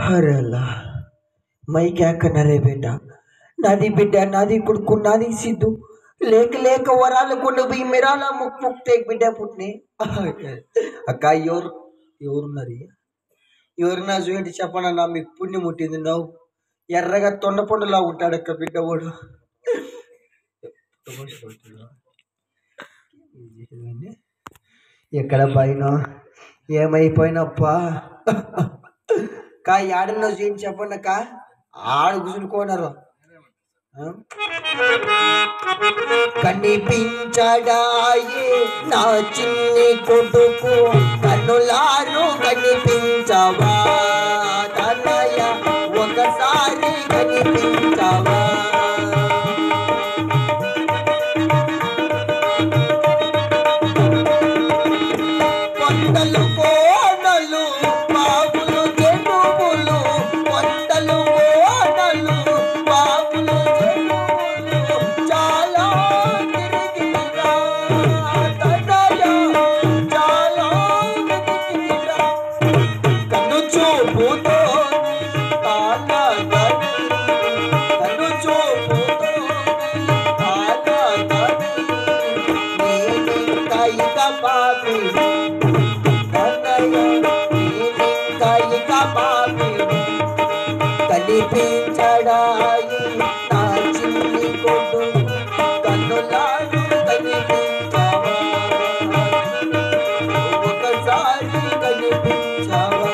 अरे अल्लाह मैं क्या करना रे बेटा नादी बिड्डा नादी कुड़कु नादी सिद्धू लेक लेक वराल కొండ పోయి మిరాల ముక్ ముక్ తేక్ బిడ్డ పుట్నే అక్క ఎవరున్నారు ఎవరన్నా చూడండి చెప్పనా నా మీకు పుణ్యం ముట్టింది నవ్వు ఎర్రగా తొండ పండులా ఉంటాడు అక్క బిడ్డ వాడు ఎక్కడ పైన ఏమైపోయినప్పా కా ఆడలో చూడండి చెప్పండి అక్క ఆడు కూర్చునుకోన్నారు కనిపించడాయే నా చిన్ని కొడుకు కన్నులారు కనిపించవా తనయ ఒకసారి కనిపించవా కొండలు కోనలు బాబులు జనుములు కొండలు కోనలు బాబులు జనుములు చాలా తిరిగిరా తనయ చాలా తిరిగిరా కన్ను చూపుతో తానగని కన్ను చూపుతో తానగని నేనింకా ఇక పాపి కనిపించడాయి నా చిన్ని కొడుకు కన్నులారు కనిపించవా ఒకసారి కనిపించవా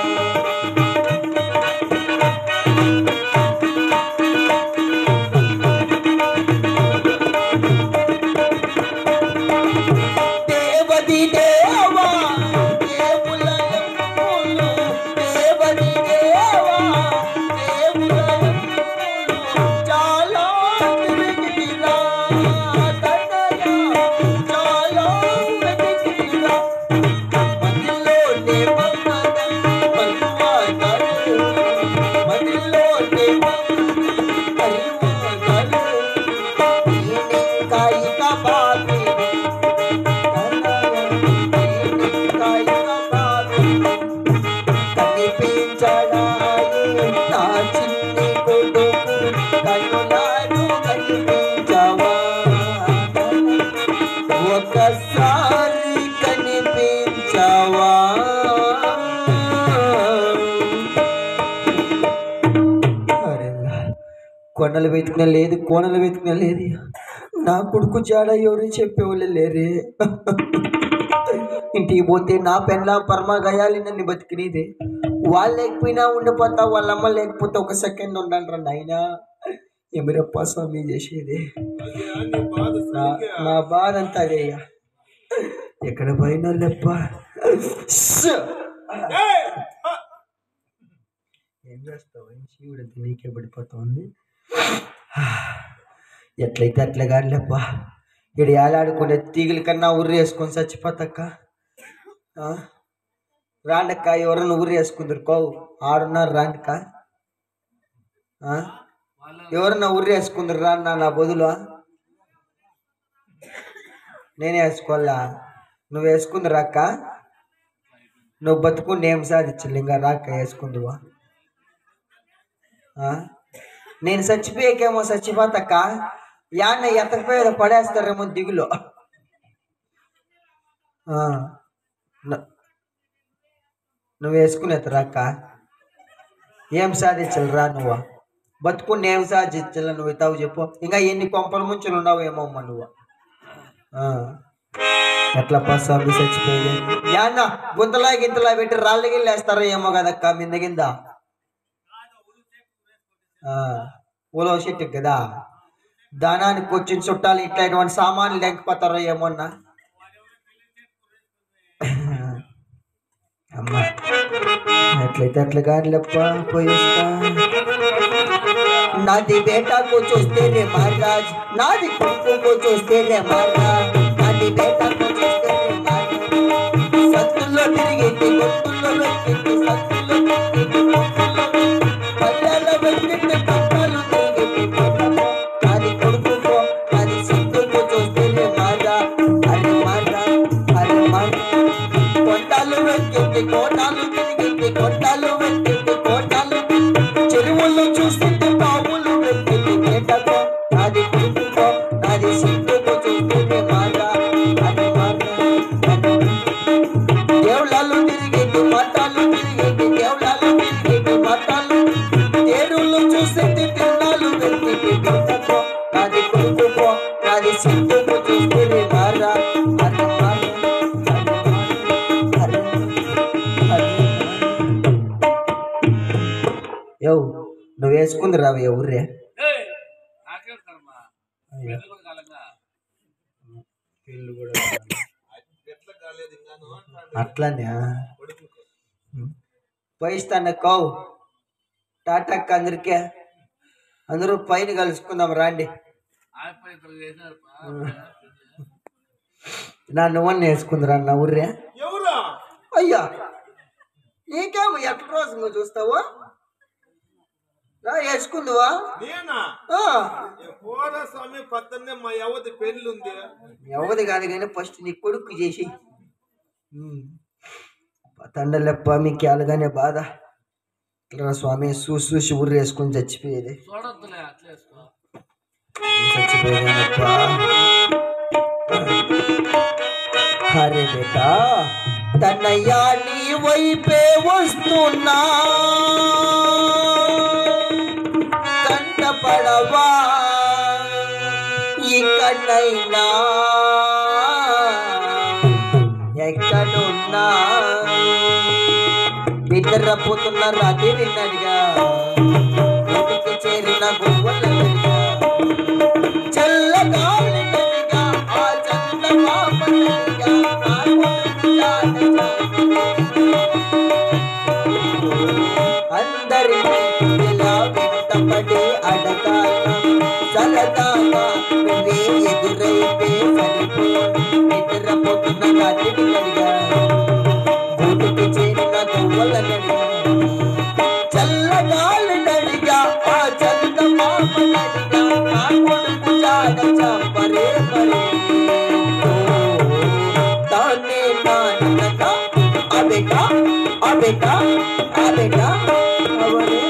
దేవది దేవా దేవులయములు దేవది దేవా దేవులయములు చాలా తిరిగిరా తనయ చాలా వెతికిరా మదిలోనే మమదం మన్మథలు మదిలోనే మన్మథలు నేనింకా ఇక బాబి కనిపించడాయి నా చిన్ని కొడుకు కన్నులారు కనిపించవా ఒకసారి కనిపించవా కొండలు వెతికినా లేదు కోనలు వెతికినా లేదు నా కొడుకు జాడ ఎవరు చెప్పేవాళ్ళు లేరే ఇంటికి పోతే నా పెళ్ళ పరమ గయాలి నన్ను బతికినదే వాళ్ళు లేకపోయినా ఉండిపోతా వాళ్ళమ్మ లేకపోతే ఒక సెకండ్ ఉండండి నాయనా ఎమిరప్ప స్వామి చేసేది నా బాధ అంతా అదేయ్యా ఎక్కడ పోయినా లేప్ప ఏం చేస్తావు శివుడు నీకే పడిపోతా ఉంది ఎట్లయితే అట్లా కానీ లేప్ప ఇక్కడ ఏలాడుకునే తీగల కన్నా ఉర్రి వేసుకొని చచ్చిపోతాక్క రాండక్క ఎవరన్నా ఉర్రి వేసుకుందరు కోవు ఆడున్నారు రాండక్క ఎవరన్నా ఉర్రి వేసుకుందరు రాన్నా నా బదులు నేనే వేసుకోవాలా నువ్వు వేసుకుందరు అక్క నువ్వు బతుకుండి ఏం సాధించలే ఇంకా రాక్క వేసుకుందువా నేను చచ్చిపోయాకేమో చచ్చిపోతాక యాన్న ఎత్తకపోయేదో పడేస్తారేమో దిగులో నువ్వు వేసుకునేతరాక ఏం సాధించాలిరా నువ్వు బతుకుని ఏం సాధించాల నువ్వు తావు చెప్పు ఇంకా ఎన్ని కొంపల ముంచులు ఉన్నావు ఏమమ్మా నువ్వు ఎట్లా పస్సామి చచ్చిపోయేది యాన్న గుంతలా గింతలా పెట్టి రాళ్ళ గిల్లు వేస్తారో ఏమో కదక్క మింద కింద ఉలవ చెట్టుకి కదా దానానికి వచ్చిన చుట్టాలు ఇట్లా ఇటువంటి సామాన్లు లేకపోతారో ఏమన్నా. అమ్మా ఎట్లయితే అట్లా కానీ లేప్ప పోయిస్తా. నాది బేటాకు చూస్తే రే మహారాజ్, నాది కొడుకు చూస్తే రే మహారాజ్, నాది బేటాకు చూస్తే రే మహారాజ్. సత్తుల్లో తిరిగింది, గొంతుల్లో వెక్కింది, సత్తుల్లో తిరిగింది, గొంతుల్లో పల్లెల వెక్కింది, పక్కలు తిరిగింది. నాది కొడుకు నాది సిద్ధుకు చూస్తే రే మహారాజ్, అరే మహారాజ్, అరే మహారాజ్. కొండలు వెక్కింది, కోటాలు తిరిగింది, కొండలు వెక్కింది, కోటాలు చెరువుల్లో చూస్తుంటే బావులు వెక్కింది. బేటకో నాది కొడుకో నాది సిద్ధుకు చూస్తుంటే మారా, అరే మారా. దేవుళ్ళలు తిరిగింది, మతాలు తిరిగింది, దేవుళ్ళలు తిరిగింది, మతాలు తేరులు చూస్తుంటే తిరునాలు వెక్కింది. బేటకో నాది కొడుకో నాది సిద్ధుకు చూస్తుంటే మారా, అరే మారా, అరే మారా, అరే యో నువ్వు వేసుకుంది రావు ఎవరే అట్లానే పోయిస్తాను కౌ టాటాక్ అందరికీ. అందరూ పైన కలుసుకుందాం రాండి. నా నువ్వన్నీ వేసుకుందిరా నా ఊర్రే. అయ్యా నీకేమో ఎట్ల రోజు నువ్వు చూస్తావు వేసుకుందువా? ఎవది కాదు కానీ ఫస్ట్ నీ కొడుకు చేసి తండలెప్ప మీకు ఎలాగానే బాధ. ఇట్లా స్వామి చూసి ఊరు వేసుకొని చచ్చిపోయేది చచ్చిపోయేదనప్ప. అరే బేటా తన్నయ్యా నీ వైపే వస్తున్నా, కంటపడవా ఇక్కడైనా ఎక్కడున్నా. నిద్రపోతున్న రాత్రి విన్నడిగా ఇంటికి చేరిన గువ్వలడిగా, చల్లగాలిగా ఆ చందమామడిగా అందరినీ ఇలా వెంటపడి అడగాల సరదాగా నువ్వే ఎదురైతే సరిపో. నిద్రపోతున్న రాత్రి విన్నడిగా గూటికి చేరిన గువ్వలడిగా, చల్లగాలి నడిగా ఆ చందమామడిగా నా కొడుకు జాడ చంపరే మరే. తానే నానక ఆ బేటా ఆ బేటా ఆ బేటా అవరే.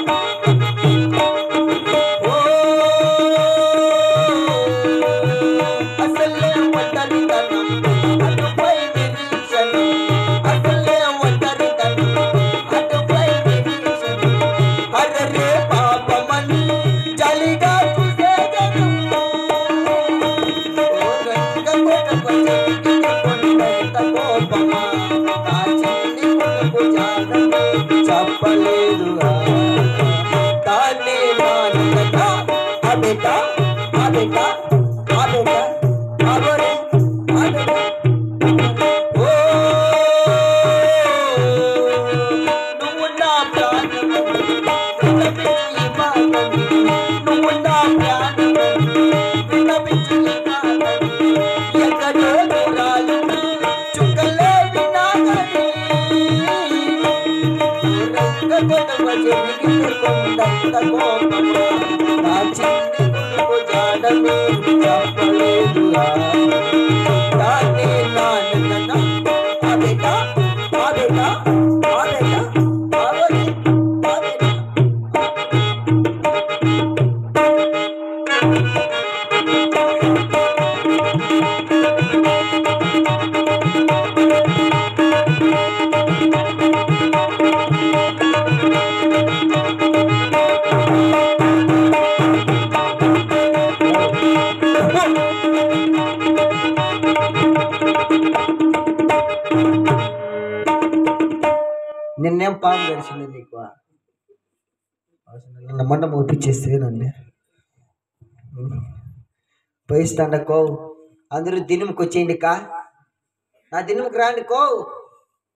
అసలే ఒంటరితనం అటుపై నిరీక్షణ, అసలే ఒంటరితనం అటుపై నిరీక్షణ. అరరే పాపమని చలిగా చూసేదను, కొండంత కోపమా నా చిన్ని కొడుకు జాడమే చెప్పలేదుగా. తానే నానక ఆ బేటా ఆ బేటా ఆ బేటా అవరే ఆ బేటా. ఓ నువ్వు నా ప్రాణము విన్నపించు ఈ మాటని, నువ్వు నా ప్రాణము విన్నపించు ఈ మాటని. ఎక్కడో దూరాలు చుక్కలే వినాగని, రంగ జరిగితే కొండంత కోపమా నా చిన్ని కొడుకు జాడమే చెప్పలేదుగా. తానే నాన్న ఆ బేటా ఆ బేటా ఆ బేటా అవరే ఆ బేటా. నిన్నేం పాము గడిచింది నీకు? నన్ను మొన్న ఒప్పించేస్తే నన్ను పోయిస్తాండ కో అందరూ దినముకు వచ్చేయండి కా నా దినముకు రాండి కో.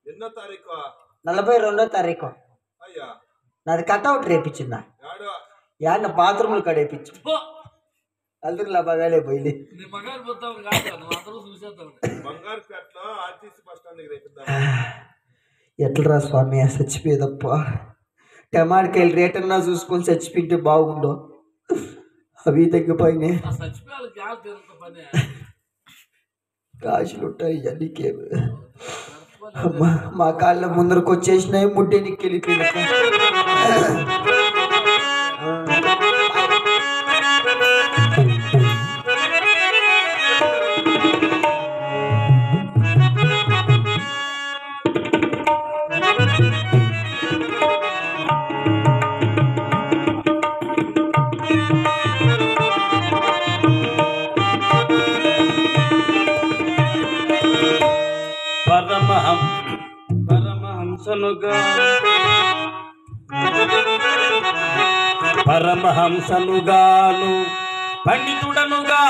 ఎన్నో తారీఖు? 42వ తారీఖు. అయ్యా నాది కట్అవుట్ రేపించిందా యాన్న బాత్రూములు కడేపించు అందరూ బాగాలే పోయింది. ఎట్లరా స్వామి చచ్చిపోయేదప్ప. టమాటకాయలు రేట్ అన్నా చూసుకొని చచ్చిపోయింటే బాగుండు. అవి తగ్గిపోయినాయి. కాశీలు ఉంటాయి నీకేమి. మా కాళ్ళ ముందరకు వచ్చేసినాయి. ముడ్డే నీకెళ్ళిపోయింది. పరమహంసనుగాను పండితుడనుగా